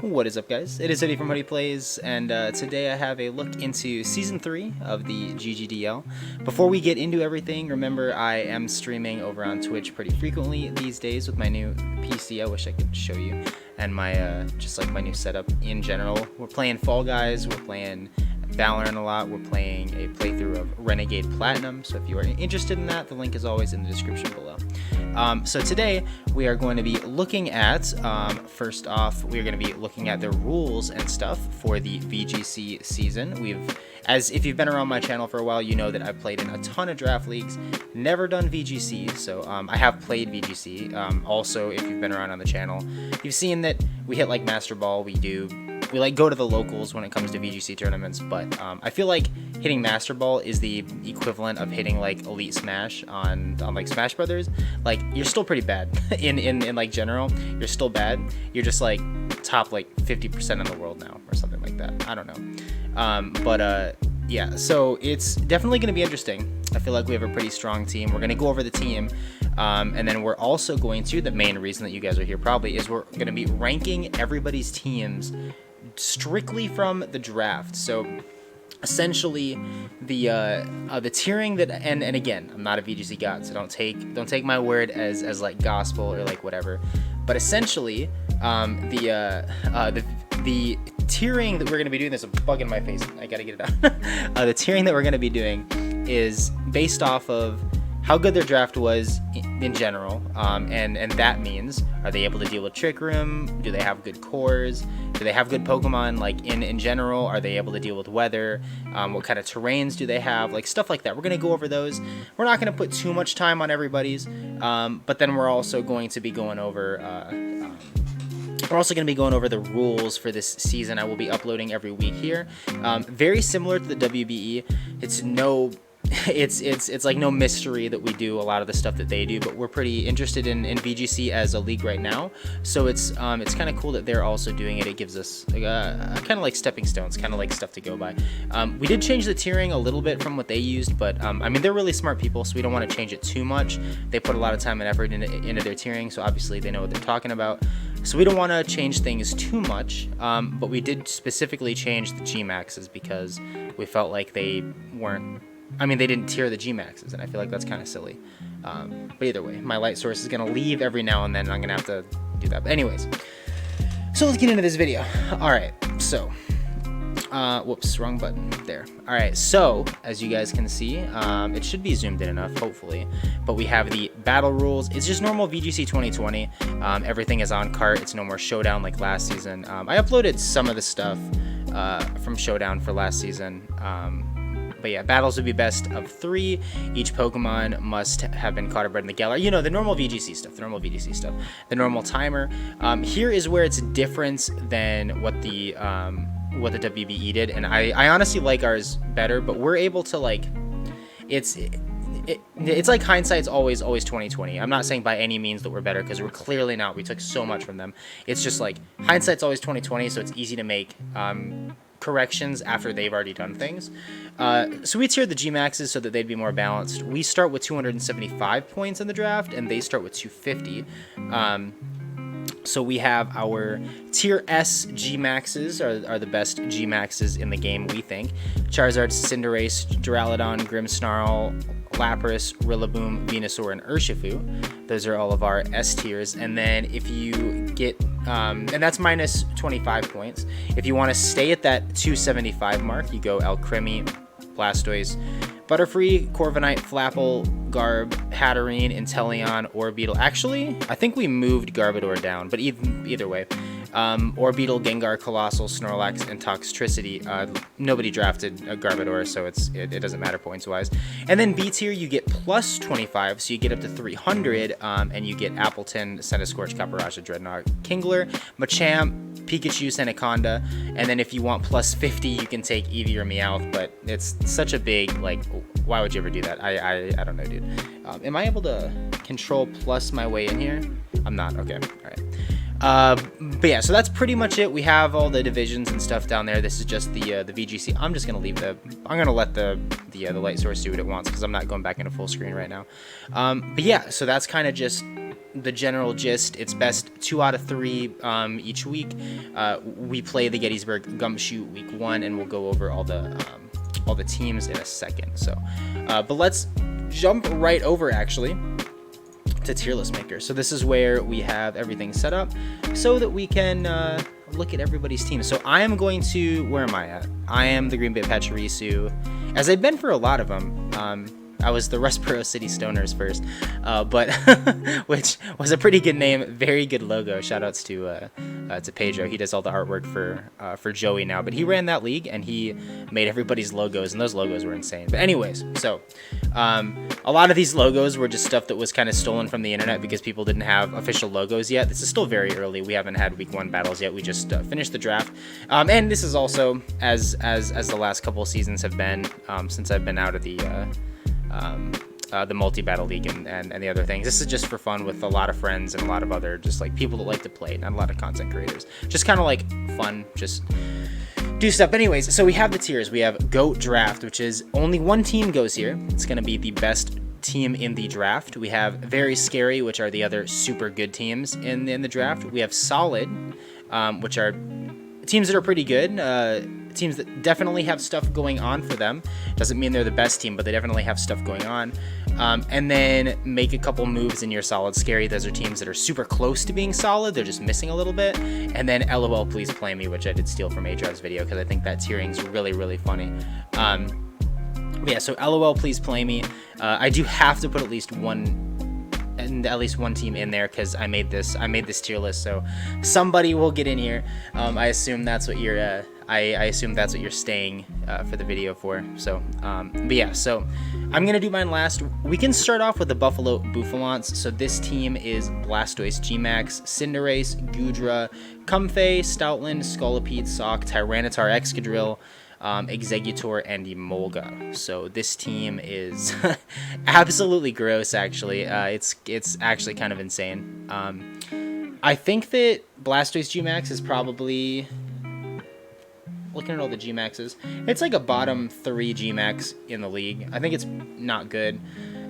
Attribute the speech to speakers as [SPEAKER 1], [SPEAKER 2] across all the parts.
[SPEAKER 1] What is up, guys? It is Eddie from Hoodie Plays, and today I have a look into Season 3 of the GGDL. Before we get into everything, remember I am streaming over on Twitch pretty frequently these days with my new PC. I wish I could show you, and my just like my new setup in general. We're playing Fall Guys, we're playing Valorant a lot, we're playing a playthrough of Renegade Platinum, so if you are interested in that, the link is always in the description below. So today we are going to be looking at, first off, we are going to be looking at the rules and stuff for the VGC season. If you've been around my channel for a while, you know that I've played in a ton of draft leagues, never done VGC, so I have played VGC. Also, if you've been around on the channel, you've seen that we hit like Master Ball, we like go to the locals when it comes to VGC tournaments, but I feel like hitting Master Ball is the equivalent of hitting like Elite Smash on like Smash Brothers. Like, you're still pretty bad in like general. You're still bad. You're just like top like 50% in the world now or something like that. I don't know. Yeah, so it's definitely going to be interesting. I feel like we have a pretty strong team. We're going to go over the team, and then we're also going to, the main reason that you guys are here probably, is we're going to be ranking everybody's teams strictly from the draft. So essentially the tiering that, and again, I'm not a VGC god, so don't take my word as like gospel or like whatever, but essentially the tiering that we're going to be doing, there's a bug in my face, I gotta get it out. The tiering that we're going to be doing is based off of how good their draft was in general, and that means, are they able to deal with Trick Room? Do they have good cores? Do they have good Pokemon, like in general? Are they able to deal with weather? What kind of terrains do they have? Like stuff like that. We're going to go over those. We're not going to put too much time on everybody's, but then we're also going to be going over the rules for this season. I will be uploading every week here. Very similar to the WBE. It's like no mystery that we do a lot of the stuff that they do, but we're pretty interested in VGC as a league right now. So it's kind of cool that they're also doing it. It gives us kind of like stepping stones, kind of like stuff to go by. We did change the tiering a little bit from what they used, but I mean, they're really smart people, so we don't want to change it too much. They put a lot of time and effort into their tiering, so obviously they know what they're talking about. So we don't want to change things too much, but we did specifically change the G-Maxes because we felt like they didn't tier the G-Maxes, and I feel like that's kind of silly. But either way, my light source is going to leave every now and then, and I'm going to have to do that. But anyways, so let's get into this video. Alright, so, whoops, wrong button, there. Alright, so, as you guys can see, it should be zoomed in enough, hopefully, but we have the battle rules. It's just normal VGC 2020. Everything is on cart. It's no more Showdown like last season. I uploaded some of the stuff from Showdown for last season. But yeah, battles would be best of 3. Each Pokemon must have been caught or bred in the gallery. You know, the normal VGC stuff, the normal timer. Here is where it's different than what the WBE did, and I honestly like ours better, but we're able to like, it's like hindsight's always 2020. I'm not saying by any means that we're better, because we're clearly not. We took so much from them. It's just like hindsight's always 2020, so it's easy to make corrections after they've already done things. So we tiered the G-Maxes so that they'd be more balanced. We start with 275 points in the draft, and they start with 250. So we have our tier S G-Maxes are the best G-Maxes in the game, we think. Charizard, Cinderace, Duraludon, Grimmsnarl, Lapras, Rilaboom, Venusaur, and Urshifu. Those are all of our S tiers. And then if you get, and that's minus 25 points. If you want to stay at that 275 mark, you go Alcremie, Blastoise, Butterfree, Corviknight, Flapple, Garb, Hatterene, Inteleon, Orbeetle. Actually, I think we moved Garbodor down, but either way. Orbeetle, Gengar, Colossal, Snorlax, and Toxtricity. Nobody drafted a Garbodor, so it doesn't matter points-wise. And then B tier, you get plus 25, so you get up to 300, and you get Appleton, Centiskorch, Caparasha, Dreadnought, Kingler, Machamp, Pikachu, Sandaconda, and then if you want plus 50, you can take Eevee or Meowth, but it's such a big, like, why would you ever do that? I don't know, dude. Am I able to control plus my way in here? I'm not. Okay, all right. But yeah, so that's pretty much it. We have all the divisions and stuff down there. This is just the VGC. I'm just gonna let the light source do what it wants, because I'm not going back into full screen right now. But yeah, so that's kind of just the general gist, it's best 2 out of 3 each week. We play the Gettysburg Gumbshoe week 1, and we'll go over all the teams in a second. So, but let's jump right over actually to tier list maker. So this is where we have everything set up so that we can look at everybody's team. So I am going to, where am I at? I am the Bay Pachirisu, as I've been for a lot of them. I was the Rampardos City Stoners first, but which was a pretty good name, very good logo. Shoutouts to Pedro. He does all the artwork for Joey now, but he ran that league and he made everybody's logos, and those logos were insane. But anyways, so a lot of these logos were just stuff that was kind of stolen from the internet because people didn't have official logos yet. This is still very early. We haven't had week 1 battles yet. We just finished the draft, and this is also as the last couple of seasons have been since I've been out of the multi-battle league and the other things. This is just for fun with a lot of friends and a lot of other just like people that like to play, not a lot of content creators. Just kind of like fun, just do stuff. Anyways, so we have the tiers. We have GOAT Draft, which is only one team goes here. It's going to be the best team in the draft. We have Very Scary, which are the other super good teams in the draft. We have Solid, which are teams that are pretty good. Teams that definitely have stuff going on for them. Doesn't mean they're the best team, but they definitely have stuff going on. And then make a couple moves in your Solid Scary. Those are teams that are super close to being solid. They're just missing a little bit. And then LOL Please Play Me, which I did steal from Adrian's video because I think that tiering is really, really funny. Yeah, so LOL Please Play Me. I do have to put at least one team in there because I made this tier list, so somebody will get in here. I assume that's what you're I assume that's what you're staying for the video for. So but yeah, so I'm gonna do mine last. We can start off with the Buffalo Bouttalants. So this team is Blastoise, Gmax, Cinderace, Goodra, Comfey, Stoutland, Scolipede, Sock, Tyranitar, Excadrill, Exeggutor, and Emolga. So this team is absolutely gross, actually. It's actually kind of insane. I think that Blastoise Gmax is probably, looking at all the Gmaxes, it's like a bottom 3 Gmax in the league. I think it's not good.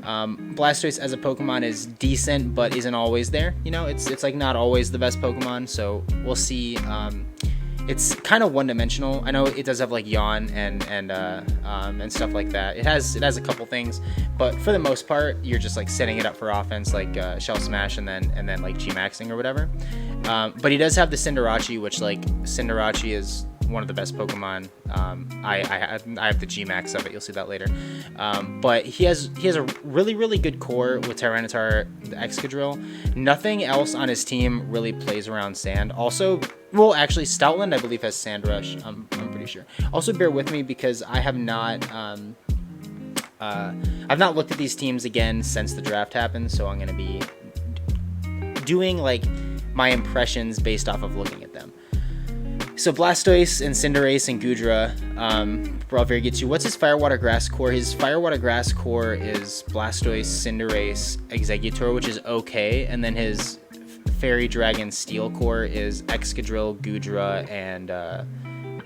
[SPEAKER 1] Blastoise as a Pokemon is decent, but isn't always there. You know, it's like not always the best Pokemon, so we'll see. It's kind of one-dimensional. I know it does have like Yawn and stuff like that. It has a couple things, but for the most part, you're just like setting it up for offense, like Shell Smash and then like G-Maxing or whatever. But he does have the Cinderace, which like Cinderace is one of the best Pokemon. I have the G-Max of it. You'll see that later. But he has a really, really good core with Tyranitar, the Excadrill. Nothing else on his team really plays around sand. Also, well, actually, Stoutland, I believe, has Sand Rush. I'm pretty sure. Also, bear with me because I have not I've not looked at these teams again since the draft happened. So I'm gonna be doing like my impressions based off of looking at them. So Blastoise and Cinderace and Goodra, we're all very good too. What's his Firewater Grass core? His Firewater Grass core is Blastoise, Cinderace, Exeggutor, which is okay, and then his Fairy Dragon Steel core is Excadrill, Goodra, and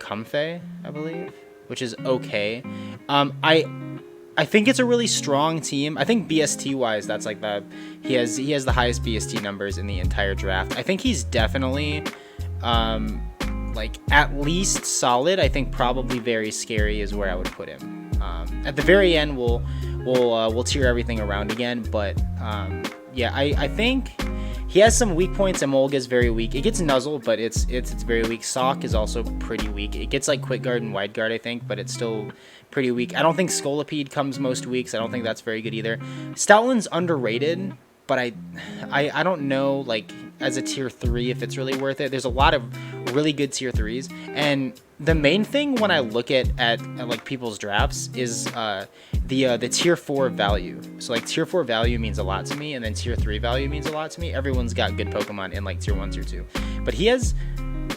[SPEAKER 1] Comfey, I believe, which is okay. I think it's a really strong team. I think BST wise, that's like he has the highest BST numbers in the entire draft. I think he's definitely like at least solid. I think probably Very Scary is where I would put him. At the very end, we'll tier everything around again, but yeah, I think he has some weak points. Emolga is very weak. It gets Nuzzle, but it's very weak. Sock is also pretty weak. It gets like Quick Guard and Wide Guard, I think, but it's still pretty weak. I don't think Scolipede comes most weeks. I don't think that's very good either. Stoutland's underrated, but I don't know, like, as a tier 3 if it's really worth it. There's a lot of really good tier 3s, and the main thing when I look at like people's drafts is the tier 4 value. So like tier 4 value means a lot to me, and then tier 3 value means a lot to me. Everyone's got good Pokemon in like tier 1, tier 2, but he has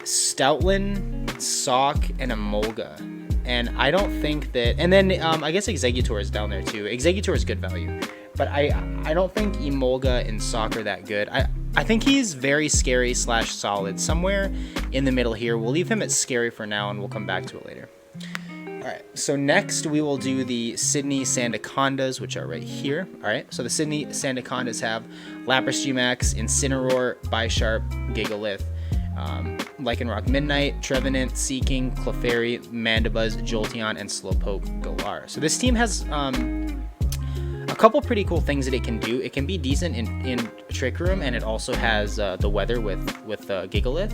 [SPEAKER 1] Stoutland, Sock, and Emolga. And I don't think that, and then I guess Exeggutor is down there too. Exeggutor is good value, but I don't think Emolga and Sock are that good. I think he's Very Scary / solid, somewhere in the middle here. We'll leave him at Scary for now, and we'll come back to it later. Alright, so next we will do the Sydney Sandacondas, which are right here. Alright, so the Sydney Sandacondas have Lapras Gmax, Incineroar, Bisharp, Gigalith, Lycanroc Midnight, Trevenant, Seeking, Clefairy, Mandibuzz, Jolteon, and Slowpoke Galar. So this team has a couple pretty cool things that it can do. It can be decent in Trick Room, and it also has the weather with Gigalith.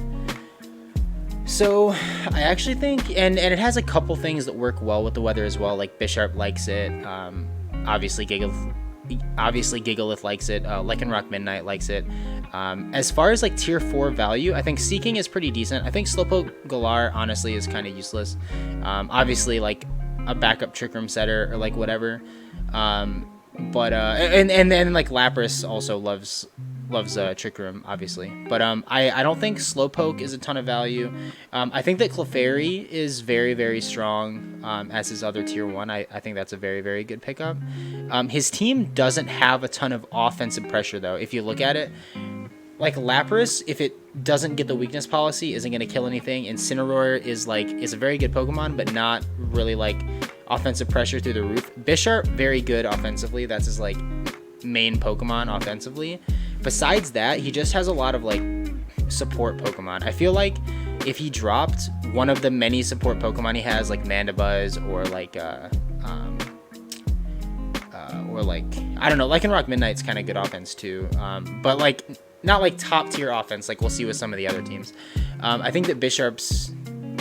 [SPEAKER 1] So I actually think, and it has a couple things that work well with the weather as well, like Bisharp likes it, obviously Gigalith likes it, Lycanroc Midnight likes it. As far as like tier 4 value, I think Seeking is pretty decent. I think Slowpoke Galar honestly is kind of useless. Obviously like a backup Trick Room setter or like whatever. But and like Lapras also loves Trick Room, obviously. But I don't think Slowpoke is a ton of value. I think that Clefairy is very, very strong as his other tier 1. I think that's a very, very good pickup. His team doesn't have a ton of offensive pressure, though. If you look at it, like Lapras, if it doesn't get the weakness policy, isn't going to kill anything. Incineroar is a very good Pokemon, but not really like offensive pressure through the roof. Bisharp, very good offensively. That's his like main Pokemon offensively. Besides that, he just has a lot of like support Pokemon. I feel like if he dropped one of the many support Pokemon he has, like Mandibuzz or like I don't know, Lycanroc Midnight's kind of good offense too, but like not like top tier offense like we'll see with some of the other teams. I think that Bisharp's,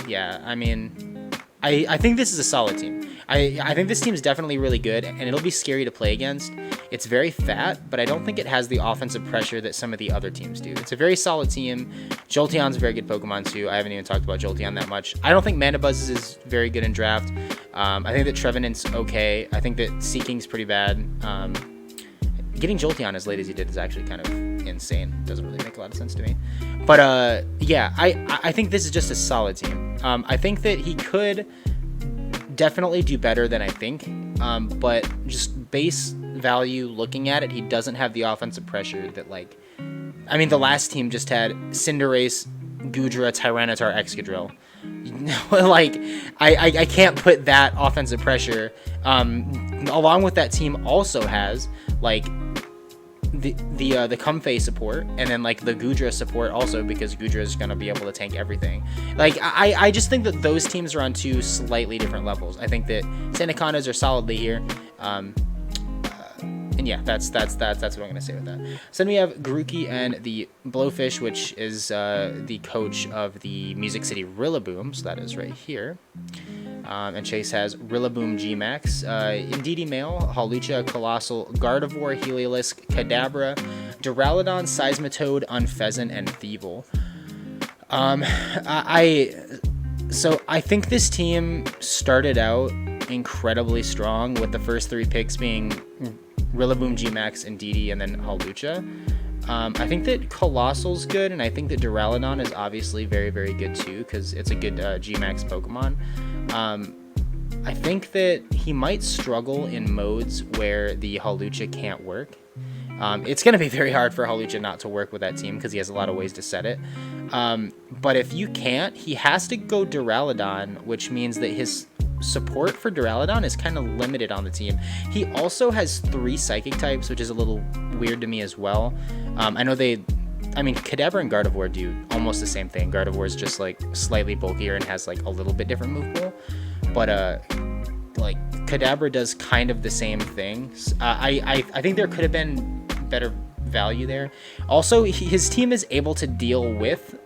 [SPEAKER 1] yeah, I mean, I think this is a solid team. I think this team is definitely really good, and it'll be scary to play against. It's very fat, but I don't think it has the offensive pressure that some of the other teams do. It's a very solid team. Jolteon's a very good Pokemon too. I haven't even talked about Jolteon that much. I don't think Mandibuzz is very good in draft. I think that Trevenant's okay. I think that Seeking's pretty bad. Getting Jolteon as late as he did is actually kind of insane. Doesn't really make a lot of sense to me. But yeah, I think this is just a solid team. I think that he could definitely do better than I think, but just base value looking at it, he doesn't have the offensive pressure that, like, I mean, the last team just had Cinderace, Goodra, Tyranitar, Excadrill. Like, I can't put that offensive pressure. Along with that team also has like the Comfey support, and then like the Goodra support also, because Goodra is going to be able to tank everything. Like I just think that those teams are on two slightly different levels. I think that Sandacondas are solidly here. And yeah, that's what I'm going to say with that. So then we have Grookey and the Blowfish, which is the coach of the Music City Rilaboom. So that is right here. And Chase has Rilaboom Gmax, Indeedee Male, Hawlucha, Colossal, Gardevoir, Heliolisk, Kadabra, Duraludon, Seismitoad, Unfezant, and Thievul. So I think this team started out incredibly strong, with the first 3 picks being Rilaboom Gmax, Indeedee, and then Hawlucha. I think that Colossal's good, and I think that Duraludon is obviously very, very good too, because it's a good Gmax Pokemon. I think that he might struggle in modes where the Hawlucha can't work. It's going to be very hard for Hawlucha not to work with that team, because he has a lot of ways to set it. But if you can't, he has to go Duraludon, which means that his support for Duraludon is kind of limited on the team. He also has 3 Psychic types, which is a little weird to me as well. I know Kadabra and Gardevoir do almost the same thing. Gardevoir is just like slightly bulkier and has like a little bit different move pool, but like Kadabra does kind of the same things. I think there could have been better value there. Also, his team is able to deal with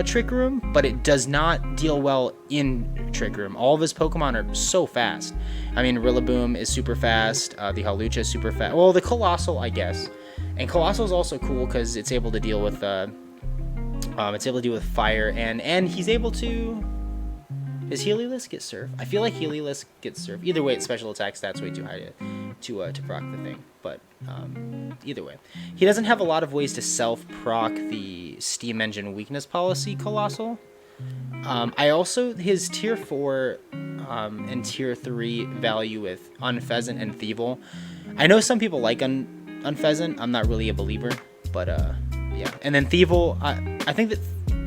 [SPEAKER 1] Trick Room, but it does not deal well in Trick Room. All of his Pokemon are so fast. I mean, Rilaboom is super fast. The Hawlucha is super fast. Well, the Colossal, I guess. And Colossal is also cool because it's able to deal with fire, and he's able to. Does Heliolisk get Surf? I feel like Heliolisk gets Surf. Either way, its special attack stat's way too high to proc the thing. But either way, he doesn't have a lot of ways to self-proc the Steam Engine weakness policy, Colossal. His tier 4 and tier 3 value with Unfezant and Thievul. I know some people like Unfezant. I'm not really a believer, but yeah. And then Thievul, I think that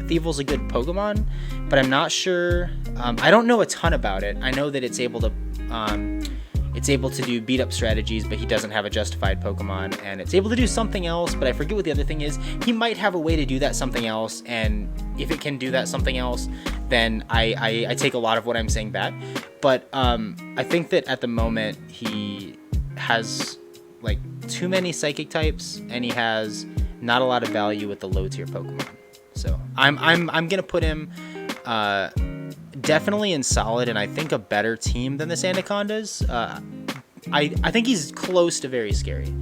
[SPEAKER 1] Thievel's a good Pokemon, but I'm not sure. I don't know a ton about it. I know that it's able to do beat up strategies, but he doesn't have a justified Pokemon, and it's able to do something else, but I forget what the other thing is. He might have a way to do that something else, and if it can do that something else, then I take a lot of what I'm saying back. But I think that at the moment he has like too many psychic types, and he has not a lot of value with the low tier Pokemon. So I'm gonna put him definitely in solid, and I think a better team than the Sandacondas. I think he's close to very scary,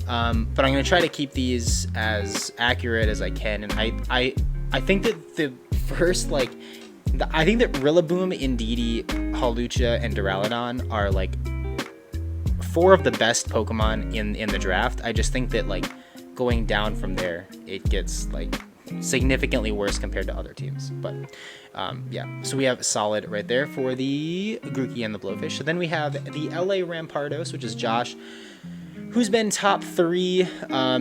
[SPEAKER 1] but I'm gonna try to keep these as accurate as I can. And I think that the first I think that Rilaboom, Indeedee, Hawlucha, and Duraludon are like 4 of the best Pokemon in the draft. I just think that like going down from there, it gets like significantly worse compared to other teams. But yeah, so we have solid right there for the Grookey and the Blowfish. So then we have the LA Rampardos, which is Josh, who's been top 3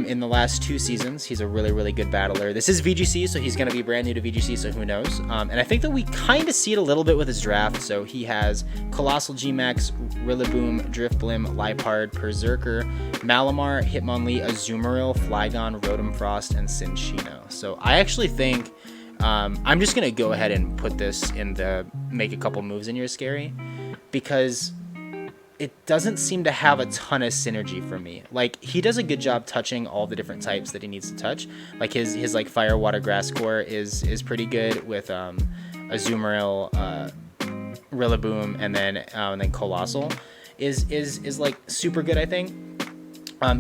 [SPEAKER 1] in the last 2 seasons. He's a really good battler. This is VGC, so he's going to be brand new to VGC, so who knows. And I think that we kind of see it a little bit with his draft. So he has Colossal Gmax, Rillaboom, Drifblim, Liepard, Berserker, Malamar, Hitmonlee, Azumarill, Flygon, Rotom Frost, and Cinccino. So I actually think I'm just going to go ahead and put this in the make a couple moves in your scary, because it doesn't seem to have a ton of synergy for me. Like, he does a good job touching all the different types that he needs to touch. Like his like fire, water, grass core is pretty good with Azumarill, Rillaboom, and then Colossal is like super good, I think.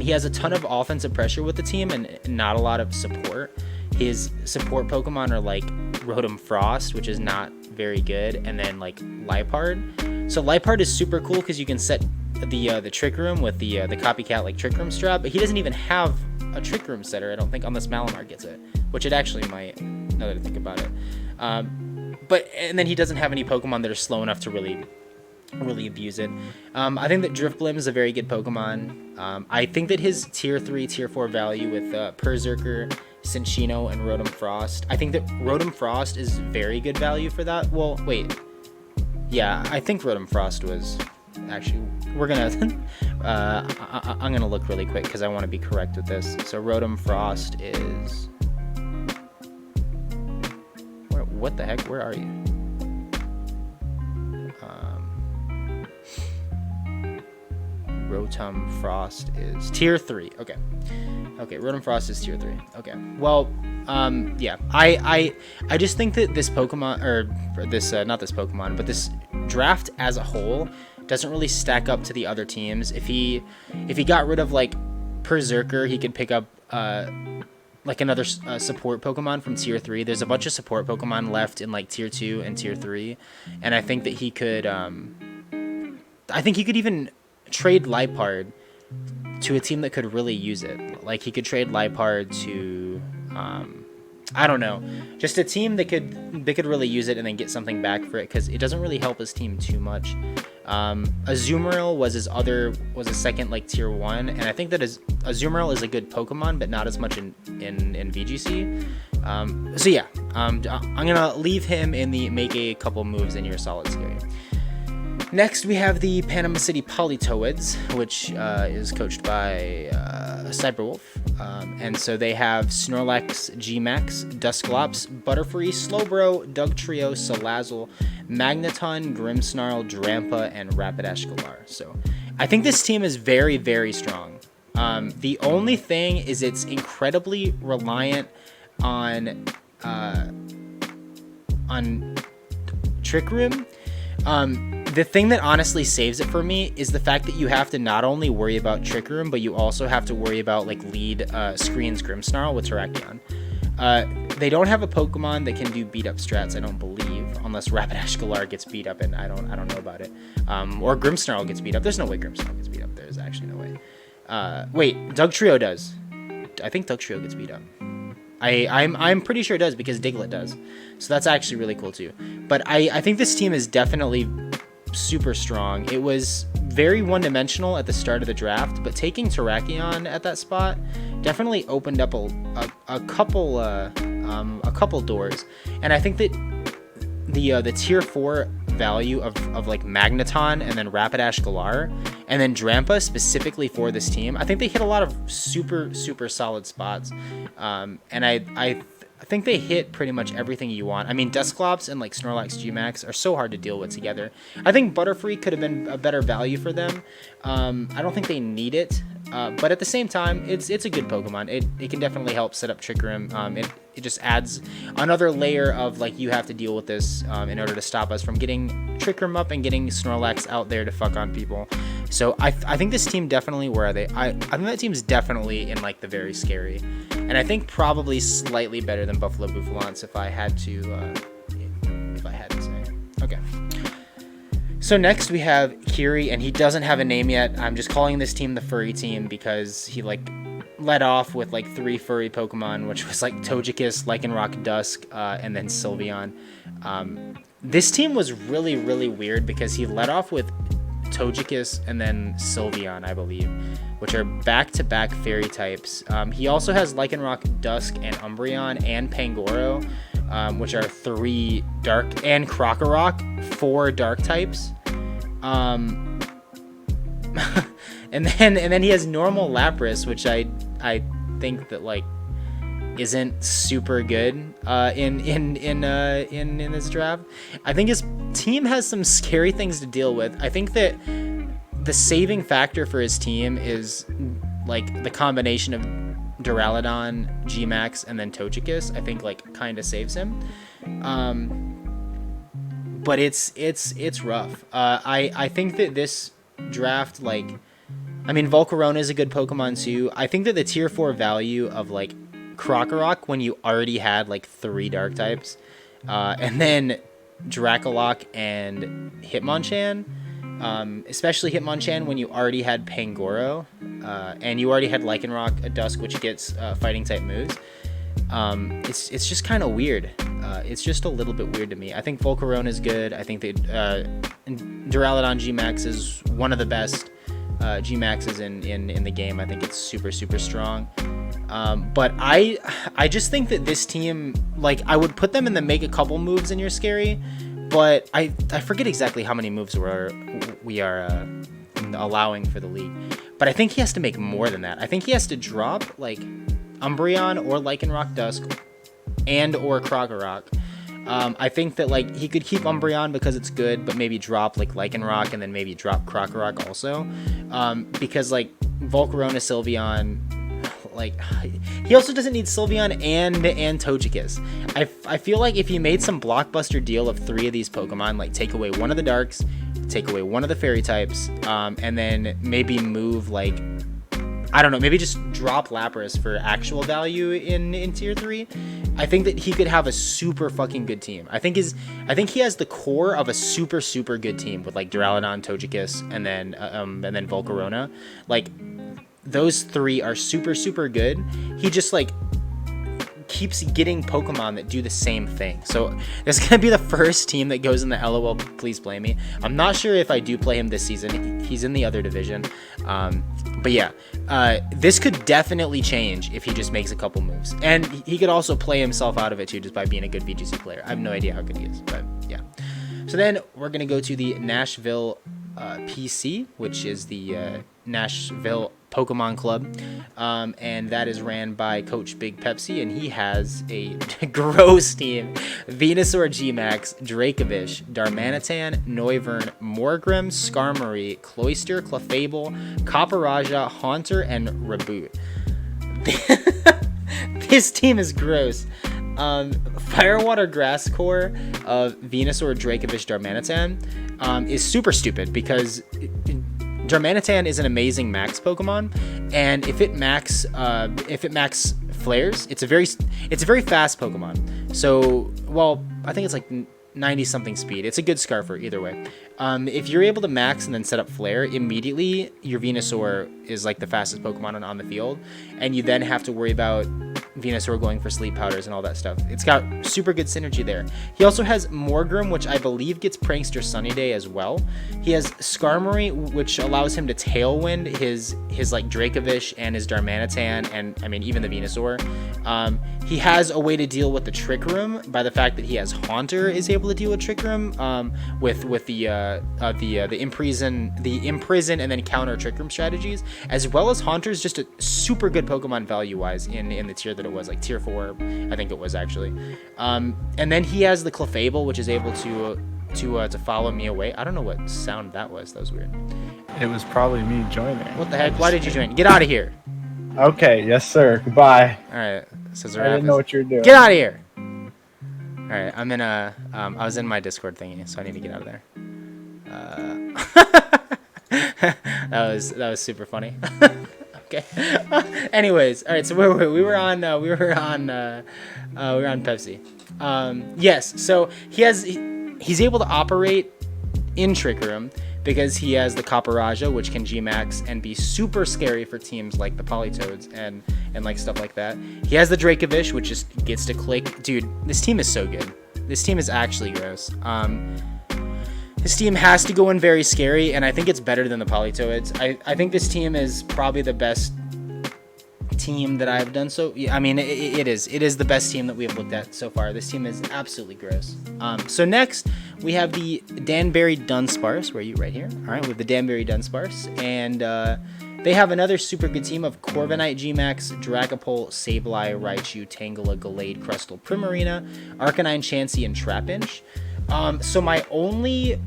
[SPEAKER 1] He has a ton of offensive pressure with the team and not a lot of support. His support Pokemon are like Rotom Frost, which is not very good, and then like Liepard. So Liepard is super cool because you can set the Trick Room with the copycat like Trick Room strat, but he doesn't even have a Trick Room setter, I don't think, unless Malamar gets it, which it actually might, now that I think about it. And then he doesn't have any Pokemon that are slow enough to really abuse it. I think that Drifblim is a very good Pokemon. I think that his tier 3, tier 4 value with Berserker, Cinccino, and Rotom Frost. I think that Rotom Frost is very good value for that. Well, wait. Yeah, I think Rotom Frost was actually. We're gonna. I'm gonna look really quick because I want to be correct with this. So Rotom Frost is. What the heck? Where are you? Rotom Frost is tier 3. Okay, Rotom Frost is tier 3. Okay, well, yeah, I just think that this Pokemon, or this, not this Pokemon, but this draft as a whole doesn't really stack up to the other teams. If he got rid of like Berserker, he could pick up like another support Pokemon from tier 3. There's a bunch of support Pokemon left in like tier 2 and tier 3, and I think that he could even trade Liepard to a team that could really use it. Like, he could trade Liepard to I don't know, just a team that could really use it and then get something back for it, because it doesn't really help his team too much. Azumarill was his second like tier 1, and I think that Azumarill is a good Pokemon, but not as much in VGC. So yeah, I'm gonna leave him in the make a couple moves in your solid scary. Next, we have the Panama City Politoeds, which is coached by Cyberwolf. And so they have Snorlax, Gmax, Dusclops, Butterfree, Slowbro, Dugtrio, Salazzle, Magneton, Grimmsnarl, Drampa, and Rapidash Galar. So I think this team is very, very strong. The only thing is it's incredibly reliant on Trick Room. The thing that honestly saves it for me is the fact that you have to not only worry about Trick Room, but you also have to worry about like lead screens Grimmsnarl with Terrakion. They don't have a Pokemon that can do beat up strats, I don't believe, unless Rapidash Galar gets beat up, and I don't know about it. Or Grimmsnarl gets beat up. There's no way Grimmsnarl gets beat up. There's actually no way. Wait, Dugtrio does. I think Dugtrio gets beat up. I'm pretty sure it does because Diglett does. So that's actually really cool too. But I think this team is definitely super strong. It was very one-dimensional at the start of the draft, but taking Terrakion at that spot definitely opened up a couple a couple doors, and I think that the tier 4 value of like Magneton and then Rapidash Galar and then Drampa specifically for this team, I think they hit a lot of super solid spots, and I think they hit pretty much everything you want. I mean, Dusclops and like Snorlax Gmax are so hard to deal with together. I think Butterfree could have been a better value for them. I don't think they need it, but at the same time, it's a good Pokemon. It can definitely help set up Trick Room. It just adds another layer of like, you have to deal with this in order to stop us from getting Trick Room up and getting Snorlax out there to fuck on people. So I think this team definitely, where are they? I think that team's definitely in like the very scary, and I think probably slightly better than Buffalo Bouttalants if I had to say. Okay. So next we have Currie, and he doesn't have a name yet. I'm just calling this team the furry team because he like led off with like 3 furry Pokemon, which was like Togekiss, Lycanroc Dusk, and then Sylveon. This team was really weird because he led off with Togekiss and then Sylveon, I believe, which are back-to-back fairy types. He also has Lycanroc Dusk and Umbreon and Pangoro, which are 3 dark, and Krokorok, 4 dark types. And then he has normal Lapras, which I think that like isn't super good in this draft. I think his team has some scary things to deal with. I think that the saving factor for his team is like the combination of Duraludon, Gmax, and then Togekiss. I think like kind of saves him. But it's rough. I think that this draft, like, I mean, Volcarona is a good Pokemon too. I think that the tier 4 value of like Krokorok, when you already had like 3 dark types, and then Dracolock and Hitmonchan, especially Hitmonchan when you already had Pangoro, and you already had Lycanroc, a Dusk, which gets fighting type moves. It's just kind of weird. It's just a little bit weird to me. I think Volcarona is good. I think that Duraludon Gmax is one of the best Gmaxes in the game. I think it's super strong. But I just think that this team, like, I would put them in the make a couple moves and you're scary, but I forget exactly how many moves we are allowing for the league. But I think he has to make more than that. I think he has to drop like Umbreon or Lycanroc Dusk and or Krokorok. I think that like he could keep Umbreon because it's good, but maybe drop like Lycanroc and then maybe drop Krokorok also, because like Volcarona, Sylveon, like he also doesn't need Sylveon and Togekiss. I feel like if you made some blockbuster deal of 3 of these Pokemon, like take away one of the darks, take away one of the fairy types, and then maybe move like, I don't know, maybe just drop Lapras for actual value in tier 3. I think that he could have a super fucking good team. I think he has the core of a super good team with like Duraludon, Togekiss, and then Volcarona. Like those 3 are super good. He just like keeps getting Pokemon that do the same thing. So this is gonna be the first team that goes in the LOL please blame me. I'm not sure if I do play him this season. He's in the other division, but yeah, this could definitely change if he just makes a couple moves, and he could also play himself out of it too just by being a good VGC player. I have no idea how good he is, but yeah. So then we're gonna go to the Nashville PC, which is the Nashville Pokemon Club, and that is ran by Coach Big Pepsi, and he has a gross team: Venusaur Gmax, Dracovish, Darmanitan, Noivern, Morgrem, Skarmory, Cloyster, Clefable, Copperajah, Haunter, and Reboot. This team is gross. Firewater Grass Core of Venusaur, Dracovish, Darmanitan is super stupid because Darmanitan is an amazing max Pokemon, and if it max flares, it's a very fast Pokemon. So, well, I think it's like 90 something speed. It's a good Scarfer either way. If you're able to max and then set up flare immediately, your Venusaur is like the fastest Pokemon on the field, and you then have to worry about Venusaur going for sleep powders and all that stuff. It's got super good synergy there. He also has Morgrim, which I believe gets Prankster Sunny Day as well. He has Skarmory, which allows him to Tailwind his like Dracovish and his Darmanitan, and I mean even the Venusaur. He has a way to deal with the Trick Room by the fact that he has Haunter is able to deal with Trick Room with the imprison and then counter Trick Room strategies, as well as Haunter's just a super good Pokemon value wise in the tier that it was, like tier 4 I think it was actually. And then he has the Clefable, which is able to follow me away. I don't know what sound that was. That was weird.
[SPEAKER 2] It was probably me joining.
[SPEAKER 1] What the heck? Why did you join? Get out of here.
[SPEAKER 2] Okay, yes sir. Goodbye.
[SPEAKER 1] All right. I
[SPEAKER 2] didn't know what you were doing.
[SPEAKER 1] Get out of here. All right. I'm in a. I was in my Discord thingy, so I need to get out of there. That was super funny. Okay. Anyways, all right. So we were on Pepsi. Yes. So he's able to operate in Trick Room because he has the Copperajah, which can G-Max and be super scary for teams like the Politoeds and like stuff like that. He has the Dracovish, which just gets to click. Dude, this team is so good. This team is actually gross. His team has to go in very scary, and I think it's better than the Politoeds. I think this team is probably the best team that I've done. So yeah, I mean, it is the best team that we have looked at so far. This team is absolutely gross. So next we have the Dunbury Dunsparce. Where are you? Right here. All right, we have the Dunbury Dunsparce, and they have another super good team of Corviknight, G-Max, Dragapult, Sableye, Raichu, Tangela, Gallade, Crustle, Primarina, Arcanine, Chansey, and Trapinch. So my only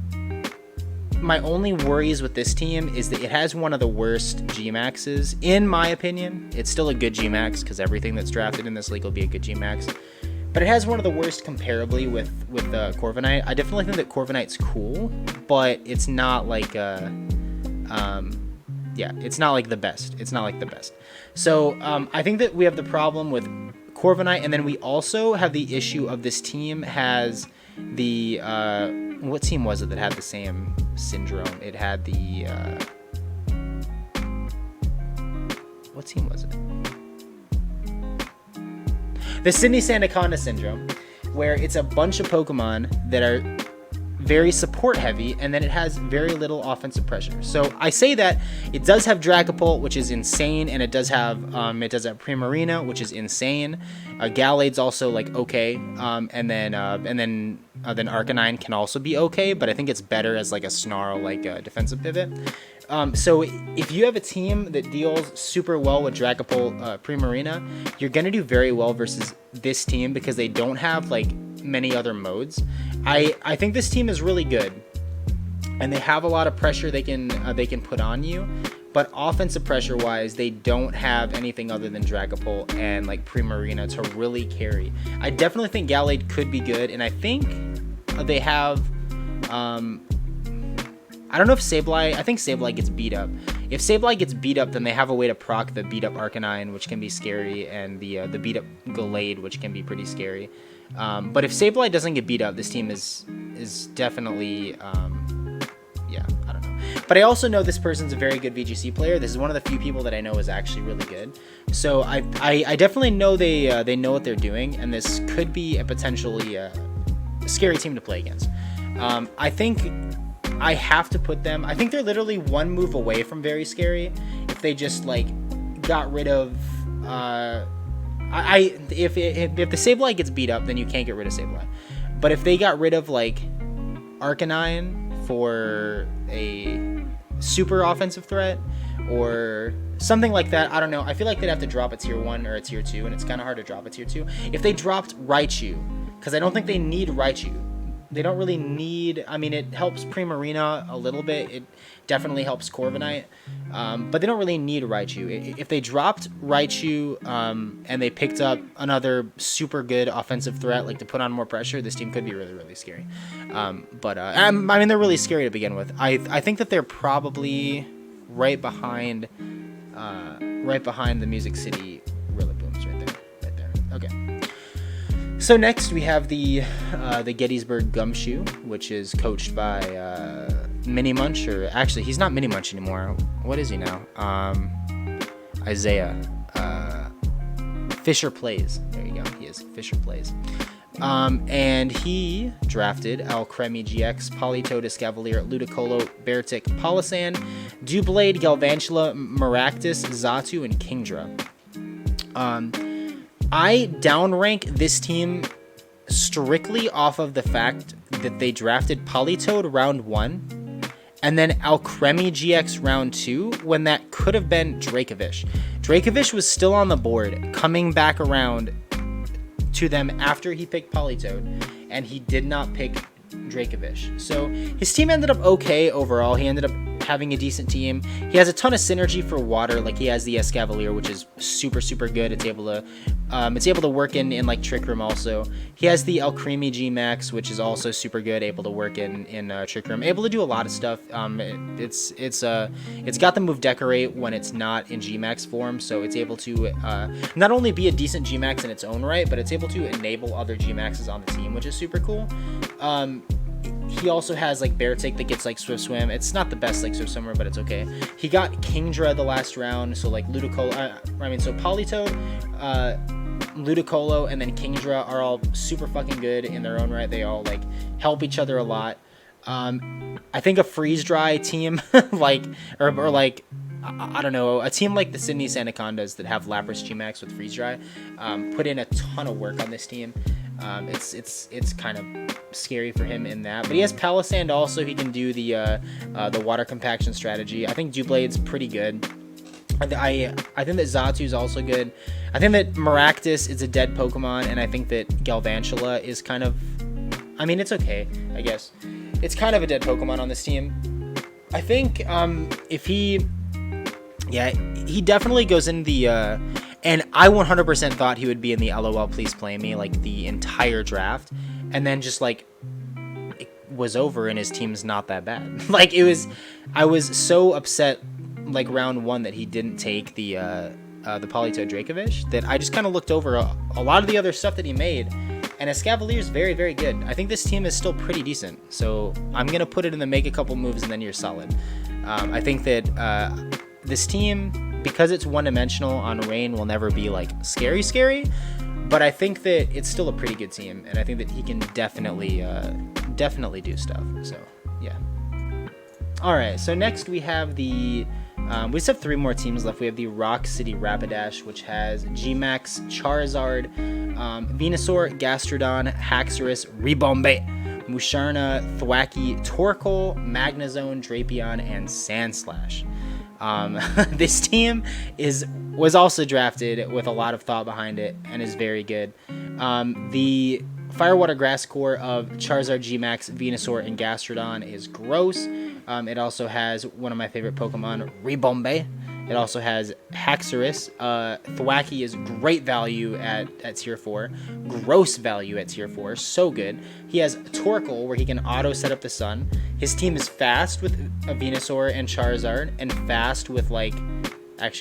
[SPEAKER 1] worries with this team is that it has one of the worst G-Maxes, in my opinion. It's still a good G-Max because everything that's drafted in this league will be a good G-Max. But it has one of the worst comparably with Corviknight. I definitely think that Corviknight's cool, but it's not like it's not like the best. It's not like the best. So I think that we have the problem with Corviknight, and then we also have the issue of this team has the what team was it that had the same syndrome? It had the what team was it? The Sydney Sandacondas syndrome, where it's a bunch of Pokemon that are very support heavy, and then it has very little offensive pressure. So I say that it does have Dragapult, which is insane, and it does have Primarina, which is insane. Gallade's also like okay, and then Arcanine can also be okay, but I think it's better as like a Snarl, like a defensive pivot. So if you have a team that deals super well with Dragapult, Primarina, you're gonna do very well versus this team because they don't have like many other modes. I think this team is really good, and they have a lot of pressure they can put on you, but offensive pressure wise, they don't have anything other than Dragapult and like Primarina to really carry. I definitely think Gallade could be good, and I think they have I don't know if Sableye. I think Sableye gets beat up. If Sableye gets beat up, then they have a way to proc the beat up Arcanine, which can be scary, and the beat up Gallade, which can be pretty scary. But if Sableye doesn't get beat up, this team is definitely I don't know. But I also know this person's a very good VGC player. This is one of the few people that I know is actually really good. So I definitely know they know what they're doing, and this could be a potentially a scary team to play against. I think I have to put them. I think they're literally one move away from very scary if they just like got rid of. If the Sableye gets beat up, then you can't get rid of Sableye. But if they got rid of like Arcanine for a super offensive threat or something like that, I don't know. I feel like they'd have to drop a tier 1 or a tier 2, and it's kind of hard to drop a tier 2. If they dropped Raichu, because I don't think they need Raichu. They don't really need. I mean, it helps Primarina a little bit. It definitely helps Corviknight, but they don't really need Raichu. If they dropped Raichu and they picked up another super good offensive threat, like to put on more pressure, this team could be really, really scary. I mean, they're really scary to begin with. I think that they're probably right behind the Music City Rilabooms right there. Okay. So next we have the Gettysburg Gumbshoe, which is coached by Mini Munch, or actually he's not Mini Munch anymore. What is he now? Isaiah. Fisher Plays. There you go. He is Fisher Plays. And he drafted Alcremie GX, Politoed, Escavalier, Ludicolo, Beartic, Palossand, Doublade, Galvantula, Maractus, Xatu, and Kingdra. I downrank this team strictly off of the fact that they drafted Politoed round 1 and then Alcremie GX round 2 when that could have been Dracovish. Dracovish was still on the board, coming back around to them after he picked Politoed, and he did not pick Dracovish. So his team ended up okay overall. He ended up having a decent team. He has a ton of synergy for water. Like, he has the Escavalier, which is super good. It's able to work in like Trick Room also. He has the Alcremie G Max, which is also super good, able to work in Trick Room, able to do a lot of stuff. It's got the move Decorate when it's not in G Max form, so it's able to not only be a decent G Max in its own right, but it's able to enable other G Maxes on the team, which is super cool. He also has like Beartic that gets like Swift Swim. It's not the best like Swift Swimmer, but it's okay. He got Kingdra the last round, so like Ludicolo, so Politoed, Ludicolo, and then Kingdra are all super fucking good in their own right. They all like help each other a lot. I think a freeze dry team like or like I don't know, a team like the Sydney Sandacondas that have Lapras G-Max with freeze dry put in a ton of work on this team. It's kind of scary for him in that, but he has Palossand also. He can do the water compaction strategy. I think Doublade's pretty good. I think that Xatu is also good. I think that Maractus is a dead Pokemon, and I think that Galvantula is kind of, I mean, it's okay, I guess. It's kind of a dead Pokemon on this team. I think if he definitely goes in the and I 100% thought he would be in the LOL Please Play Me like the entire draft, and then just like it was over and his team's not that bad. Like, I was so upset like round 1 that he didn't take the Politoed Dracovish that I just kind of looked over a lot of the other stuff that he made, and Escavalier is very good. I think this team is still pretty decent, so I'm gonna put it in the make a couple moves and then you're solid. I think that this team, because it's one-dimensional on Rain, will never be like scary, but I think that it's still a pretty good team, and I think that he can definitely do stuff. So yeah. All right, so next we have we just have 3 more teams left. We have the Roc City Rapidash, which has G-Max, Charizard, Venusaur, Gastrodon, Haxorus, Ribombay, Musharna, Thwackey, Torkoal, Magnezone, Drapion, and Sandslash. This team was also drafted with a lot of thought behind it and is very good. The Firewater Grass core of Charizard, G-Max, Venusaur, and Gastrodon is gross. It also has one of my favorite Pokemon, Ribombay. It also has Haxorus. Thwackey is great value at tier 4. Gross value at tier 4. So good. He has Torkoal, where he can auto set up the sun. His team is fast with a Venusaur and Charizard, and fast with fast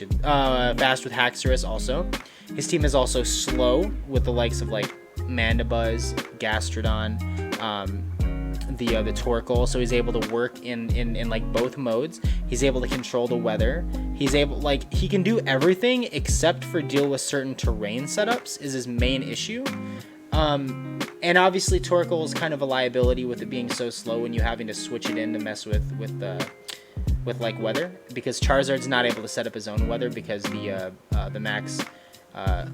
[SPEAKER 1] with Haxorus also. His team is also slow with the likes of like Mandibuzz, Gastrodon, the Torkoal, so he's able to work in like both modes. He's able to control the weather. He can do everything except for deal with certain terrain setups is his main issue. And obviously Torkoal is kind of a liability with it being so slow and you having to switch it in to mess with like weather, because Charizard's not able to set up his own weather because the max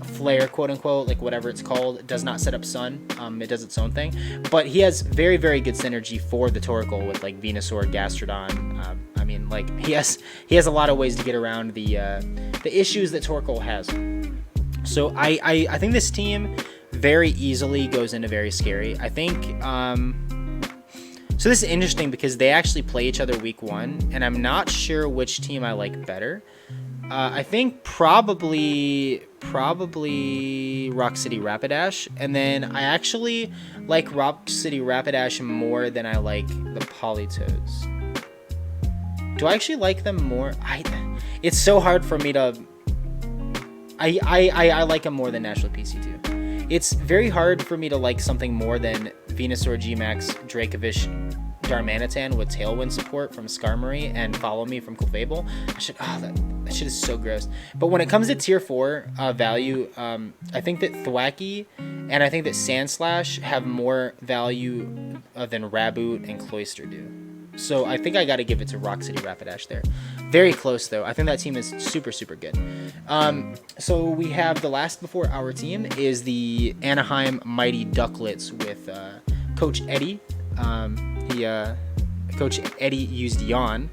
[SPEAKER 1] flare, quote unquote, like whatever it's called, does not set up sun. It does its own thing, but he has very good synergy for the Torkoal with like Venusaur, Gastrodon. I mean, like he has a lot of ways to get around the issues that Torkoal has. So I think this team very easily goes into very scary. I think so this is interesting because they actually play each other week 1, and I'm not sure which team I like better. I think probably Roc City Rapidash, and then I actually like Roc City Rapidash more than I like the Politoeds. Do I actually like them more? It's so hard for me to. I like them more than Nashvile PC too. It's very hard for me to like something more than Venusaur, G-Max, Dracovish, Darmanitan with Tailwind support from Skarmory and Follow Me from Clefable. That shit is so gross. But when it comes to tier 4 value, I think that Thwackey and I think that Sandslash have more value than Raboot and Cloyster do. So I think I got to give it to Roc City Rapidash there. Very close, though. I think that team is super, super good. So we have the last before our team is the Anaheim Mighty Duckletts with Coach Eddie. Coach Eddie used Yawn.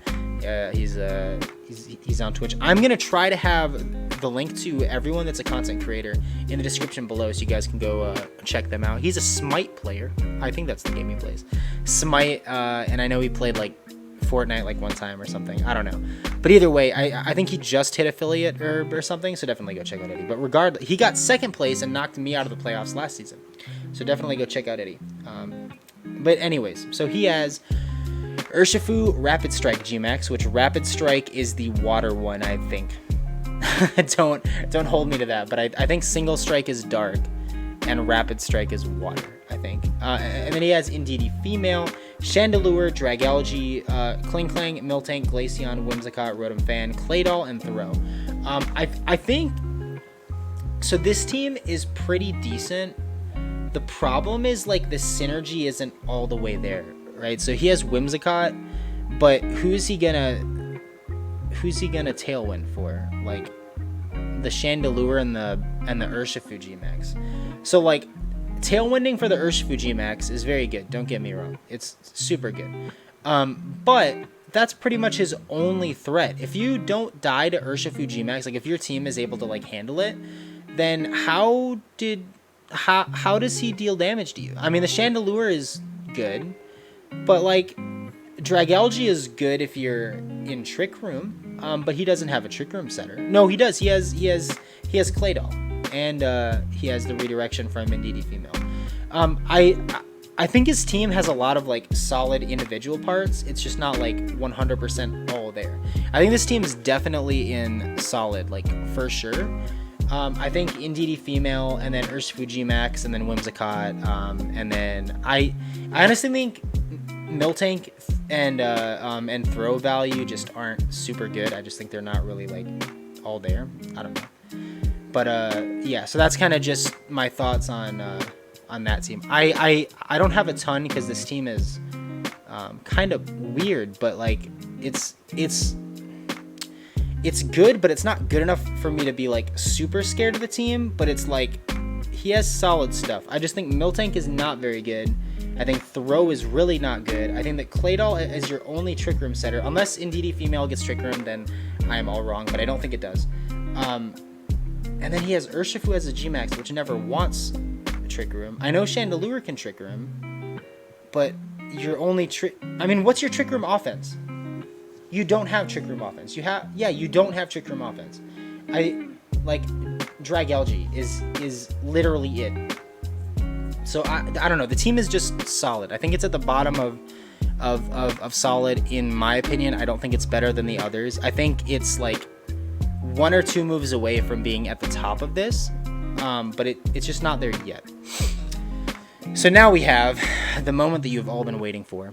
[SPEAKER 1] He's on Twitch. I'm going to try to have the link to everyone that's a content creator in the description below so you guys can go check them out. He's a Smite player. I think that's the game he plays. Smite, and I know he played like Fortnite like one time or something. I don't know. But either way, I think he just hit affiliate or something, so definitely go check out Eddie. But regardless, he got second place and knocked me out of the playoffs last season. So definitely go check out Eddie. But anyways, so he has Urshifu Rapid Strike Gmax, which Rapid Strike is the water one, I think. Don't hold me to that, but I think Single Strike is dark and Rapid Strike is water, I think. And then he has Indeedee Female, Chandelure, Dragalge, Klinklang, Miltank, Glaceon, Whimsicott, Rotom Fan, Claydol, and Throw. I think so. This team is pretty decent. The problem is like the synergy isn't all the way there, right? So he has Whimsicott, but who's he gonna Tailwind for? Like the Chandelure and the Urshifu Gmax. So like Tailwinding for the Urshifu Gmax is very good. Don't get me wrong, it's super good. But that's pretty much his only threat. If you don't die to Urshifu Gmax, like if your team is able to like handle it, then how does he deal damage to you? I mean, the Chandelure is good, but like Dragalge is good if you're in Trick Room, but he doesn't have a Trick Room setter. No, he does. He has Claydol, and he has the redirection from Indeedee Female. I think his team has a lot of like solid individual parts. It's just not like 100% all there. I think this team is definitely in solid, like for sure. I think Indeedee Female, and then Urshifu Gmax, and then Whimsicott, and then I honestly think Miltank and Throw value just aren't super good. I just think they're not really like all there. I don't know, but yeah. So that's kind of just my thoughts on that team. I don't have a ton because this team is kind of weird, but like it's good, but it's not good enough for me to be like super scared of the team. But it's like he has solid stuff. I just think Miltank is not very good. I think Throw is really not good. I think that Claydol is your only Trick Room setter. Unless Indeedee Female gets Trick Room, then I am all wrong, but I don't think it does. And then he has Urshifu as a Gmax, which never wants a Trick Room. I know Chandelure can Trick Room, but your only what's your Trick Room offense? You don't have Trick Room offense. You don't have Trick Room offense. Dragalge is literally it. So I don't know. The team is just solid. I think it's at the bottom of solid in my opinion. I don't think it's better than the others. I think it's like one or two moves away from being at the top of this, but it's just not there yet. So now we have the moment that you've all been waiting for.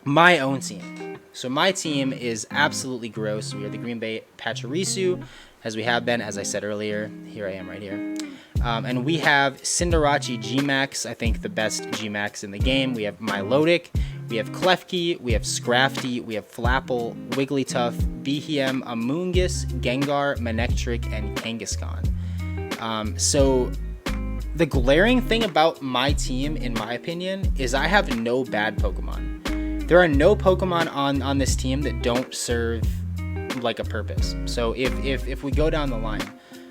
[SPEAKER 1] My own team. So my team is absolutely gross. We are the Green Bay Pachirisu, as we have been, as I said earlier. Here I am right here. And we have Cinderace Gmax, I think the best Gmax in the game. We have Milotic, we have Klefki, we have Scrafty, we have Flapple, Wigglytuff, Behem, Amoonguss, Gengar, Manectric, and Kangaskhan. So the glaring thing about my team, in my opinion, is I have no bad Pokemon. There are no Pokemon on this team that don't serve like a purpose. So if we go down the line,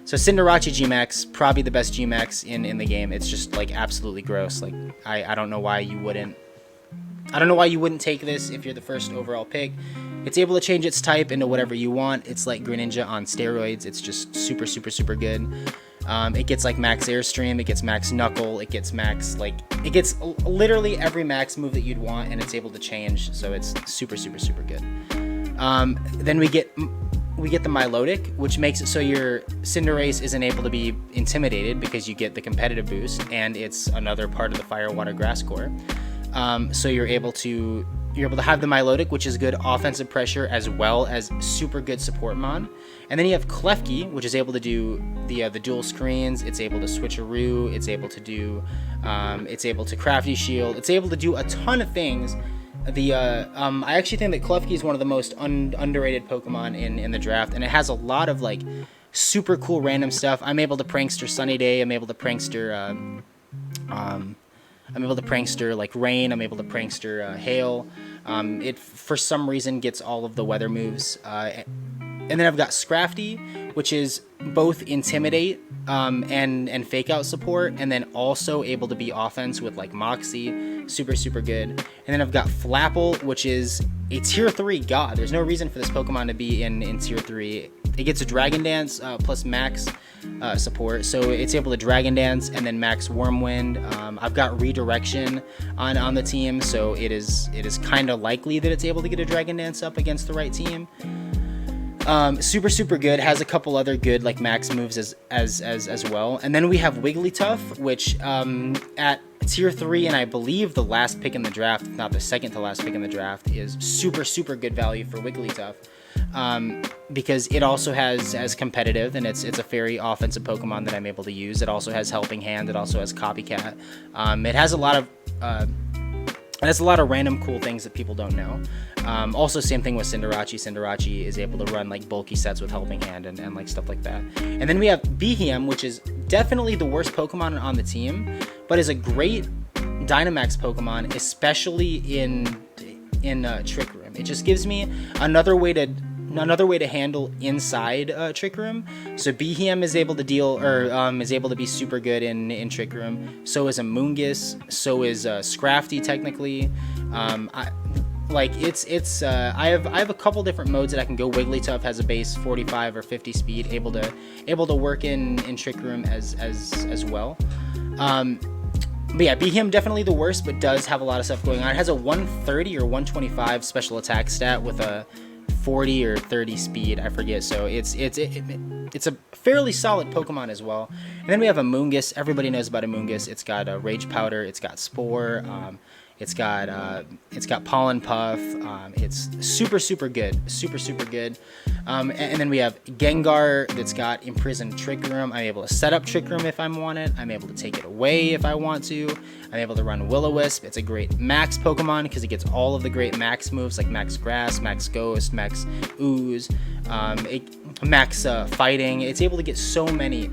[SPEAKER 1] so Cinderace Gmax, probably the best Gmax in the game. It's just like absolutely gross. Like I don't know why you wouldn't. I don't know why you wouldn't take this if you're the first overall pick. It's able to change its type into whatever you want. It's like Greninja on steroids. It's just super, super, super good. It gets like max Airstream, it gets max Knuckle, it gets max, like, it gets literally every max move that you'd want, and it's able to change, so it's super, super, super good. Then we get the Milotic, which makes it so your Cinderace isn't able to be intimidated because you get the competitive boost, and it's another part of the Fire, Water, Grass core. So you're able to have the Milotic, which is good offensive pressure as well as super good support mon. And then you have Klefki, which is able to do the dual screens. It's able to switcheroo. It's able to do crafty shield. It's able to do a ton of things. I actually think that Klefki is one of the most underrated Pokemon in the draft, and it has a lot of like super cool random stuff. I'm able to prankster Sunny Day. I'm able to prankster like rain. I'm able to prankster hail. It for some reason gets all of the weather moves. And then I've got Scrafty, which is both intimidate and fake out support, and then also able to be offense with like Moxie, super good. And then I've got Flapple, which is a tier 3 god. There's no reason for this Pokemon to be in tier 3. It gets a Dragon Dance plus max support, so it's able to Dragon Dance and then max Wormwind. I've got Redirection on the team, so it is kind of likely that it's able to get a Dragon Dance up against the right team. Super good. Has a couple other good like max moves as well. And then we have Wigglytuff, which at tier 3, and I believe the last pick in the draft, if not the second to last pick in the draft, is super good value for Wigglytuff. Because it also has competitive, and it's a very offensive Pokemon that I'm able to use. It also has Helping Hand. It also has Copycat. It has a lot of random cool things that people don't know. Also, same thing with Cinderace. Cinderace is able to run like bulky sets with Helping Hand and like stuff like that. And then we have Behem, which is definitely the worst Pokemon on the team, but is a great Dynamax Pokemon, especially in Trick Room. It just gives me another way to handle inside Trick Room. So Behem is able to is able to be super good in Trick Room. So is Amoonguss. So is Scrafty technically. I have a couple different modes that I can go. Wigglytuff has a base 45 or 50 speed, able to work in Trick Room as well. But yeah, Behem definitely the worst, but does have a lot of stuff going on. It has a 130 or 125 special attack stat with a 40 or 30 speed, I forget. So it's a fairly solid Pokemon as well. And then we have Amoonguss. Everybody knows about Amoonguss. It's got Rage Powder. It's got Spore. It's got Pollen Puff. It's super good, super good. And then we have Gengar that's got Imprisoned Trick Room. I'm able to set up Trick Room if I want it. I'm able to take it away if I want to. I'm able to run Will-O-Wisp. It's a great max Pokemon because it gets all of the great max moves like Max Grass, Max Ghost, Max Ooze, Max Fighting. It's able to get so many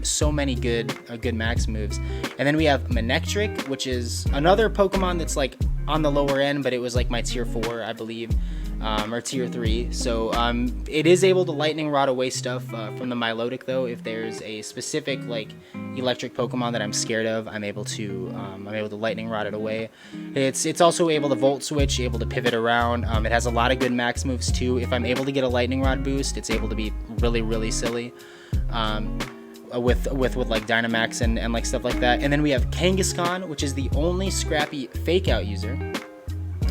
[SPEAKER 1] good max moves. And then we have Manectric, which is another Pokemon that's like on the lower end, but it was like my tier 4, I believe, or tier 3. So it is able to Lightning Rod away stuff from the Milotic, though. If there's a specific like electric Pokemon that I'm scared of, I'm able to Lightning Rod it away. It's also able to Volt Switch, able to pivot around. It has a lot of good max moves too. If I'm able to get a Lightning Rod boost, it's able to be really silly. With like Dynamax and like stuff like that. And then we have Kangaskhan, which is the only Scrappy fake out user.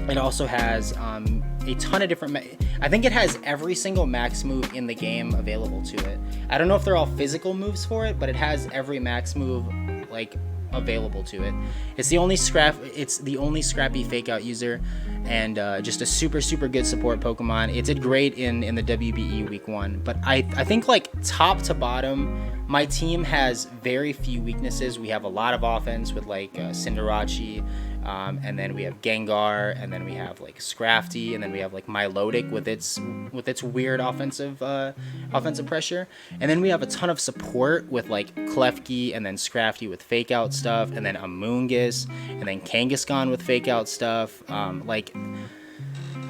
[SPEAKER 1] It also has a ton of different I think it has every single max move in the game available to it. I don't know if they're all physical moves for it, but it has every max move like available to it. It's the only Scrappy fake out user, and just a super good support Pokemon. It did great in the WBE week 1, but I think like top to bottom, my team has very few weaknesses. We have a lot of offense with like Cinderace, and then we have Gengar, and then we have like Scrafty, and then we have like Milotic with its weird offensive pressure, and then we have a ton of support with like Klefki, and then Scrafty with fake out stuff, and then Amoonguss, and then Kangaskhan with fake out stuff.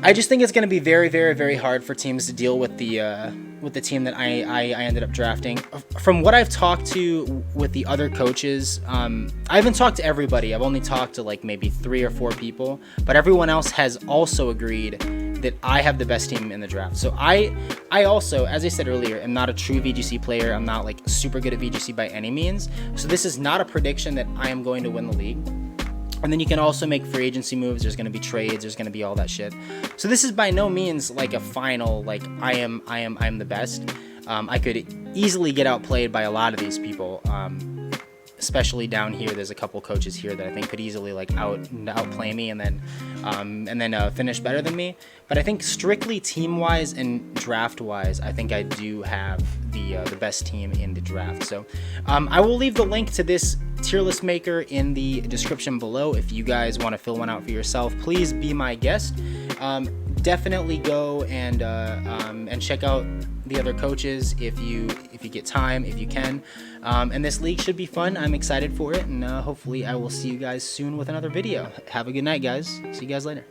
[SPEAKER 1] I just think it's going to be very hard for teams to deal with the team that I ended up drafting. From what I've talked to with the other coaches, I haven't talked to everybody. I've only talked to like maybe 3 or 4 people, but everyone else has also agreed that I have the best team in the draft. So I also, as I said earlier, am not a true VGC player. I'm not like super good at VGC by any means. So this is not a prediction that I am going to win the league. And then you can also make free agency moves. There's going to be trades. There's going to be all that shit. So this is by no means like a final, like I am the best. I could easily get outplayed by a lot of these people. especially down here, there's a couple coaches here that I think could easily like outplay me and then finish better than me. But I think strictly team-wise and draft-wise, I think I do have the best team in the draft. So I will leave the link to this tier list maker in the description below. If you guys want to fill one out for yourself, please be my guest. Definitely go and check out the other coaches if you get time, if you can. And this league should be fun. I'm excited for it, and hopefully I will see you guys soon with another video. Have a good night, guys. See you guys later.